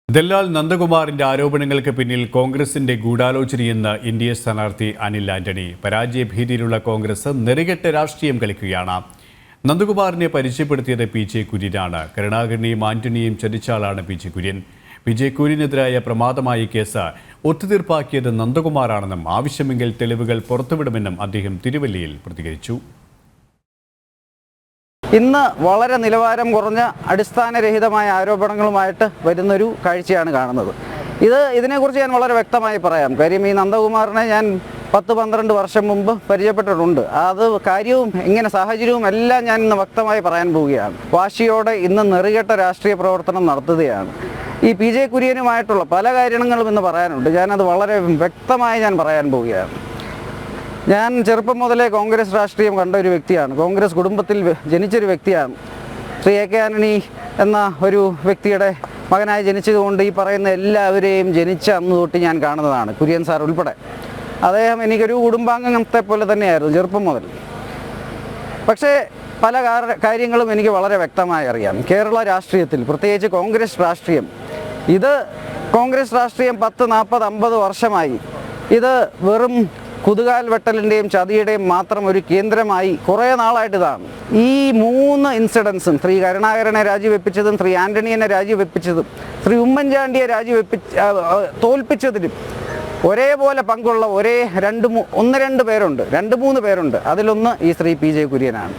ദല്ലാൽ നന്ദകുമാറിന്റെ ആരോപണങ്ങൾക്ക് പിന്നിൽ കോൺഗ്രസിന്റെ ഗൂഢാലോചനയെന്ന് എൻഡിഎ സ്ഥാനാർത്ഥി അനിൽ ആന്റണി. പരാജയഭീതിയിലുള്ള കോൺഗ്രസ് നെറികെട്ട രാഷ്ട്രീയം കളിക്കുകയാണ്. നന്ദകുമാറിനെ പരിചയപ്പെടുത്തിയത് പി.ജെ. കുര്യനാണ്. കരുണാകരനെയും ആന്റണിയെയും ചതിച്ചാളാണ് പി.ജെ. കുര്യൻ. പി.ജെ. കുര്യനെതിരായ പ്രമാദമായ കേസ് ഒത്തുതീർപ്പാക്കിയത് നന്ദകുമാറാണെന്നും ആവശ്യമെങ്കിൽ തെളിവുകൾ പുറത്തുവിടുമെന്നും അദ്ദേഹം തിരുവല്ലയിൽ പ്രതികരിച്ചു. ഇന്ന് വളരെ നിലവാരം കുറഞ്ഞ അടിസ്ഥാനരഹിതമായ ആരോപണങ്ങളുമായിട്ട് വരുന്നൊരു കാഴ്ചയാണ് കാണുന്നത്. ഇതിനെക്കുറിച്ച് ഞാൻ വളരെ വ്യക്തമായി പറയാം. കാര്യം ഈ നന്ദകുമാറിനെ ഞാൻ 10-12 വർഷം മുമ്പ് പരിചയപ്പെട്ടിട്ടുണ്ട്. അത് കാര്യവും ഇങ്ങനെ സാഹചര്യവും എല്ലാം ഞാൻ ഇന്ന് വ്യക്തമായി പറയാൻ പോവുകയാണ്. വാശിയോടെ ഇന്ന് നെറികെട്ട രാഷ്ട്രീയ പ്രവർത്തനം നടത്തുകയാണ്. ഈ പി.ജെ. കുര്യനുമായിട്ടുള്ള പല കാര്യങ്ങളും ഇന്ന് പറയാനുണ്ട്. ഞാനത് വളരെ വ്യക്തമായി ഞാൻ പറയാൻ പോവുകയാണ്. ഞാൻ ചെറുപ്പം മുതലേ കോൺഗ്രസ് രാഷ്ട്രീയം കണ്ട ഒരു വ്യക്തിയാണ്. കോൺഗ്രസ് കുടുംബത്തിൽ ജനിച്ചൊരു വ്യക്തിയാണ്. ശ്രീ എ.കെ. ആന്റണി എന്ന ഒരു വ്യക്തിയുടെ മകനായി ജനിച്ചതുകൊണ്ട് ഈ പറയുന്ന എല്ലാവരെയും ജനിച്ച അന്ന് തൊട്ട് ഞാൻ കാണുന്നതാണ്, കുര്യൻ സാർ ഉൾപ്പെടെ. അദ്ദേഹം എനിക്കൊരു കുടുംബാംഗത്തെ പോലെ തന്നെയായിരുന്നു ചെറുപ്പം മുതൽ. പക്ഷേ പല കാര്യങ്ങളും എനിക്ക് വളരെ വ്യക്തമായി അറിയാം. കേരള രാഷ്ട്രീയത്തിൽ, പ്രത്യേകിച്ച് കോൺഗ്രസ് രാഷ്ട്രീയം, കോൺഗ്രസ് രാഷ്ട്രീയം 10, 40, 50 വർഷമായി ഇത് വെറും കുതുകാൽ വെട്ടലിൻ്റെയും ചതിയുടെയും മാത്രം ഒരു കേന്ദ്രമായി കുറേ നാളായിട്ട് ഇതാണ്. ഈ 3 ഇൻസിഡൻസും, ശ്രീ കരുണാകരനെ രാജിവെപ്പിച്ചതും, ശ്രീ ആന്റണിയെ രാജിവെപ്പിച്ചതും, ശ്രീ ഉമ്മൻചാണ്ടിയെ തോൽപ്പിച്ചതിലും ഒരേപോലെ പങ്കുള്ള 1-2 പേരുണ്ട്, 2-3 പേരുണ്ട്. അതിലൊന്ന് ഈ ശ്രീ പി.ജെ. കുര്യനാണ്.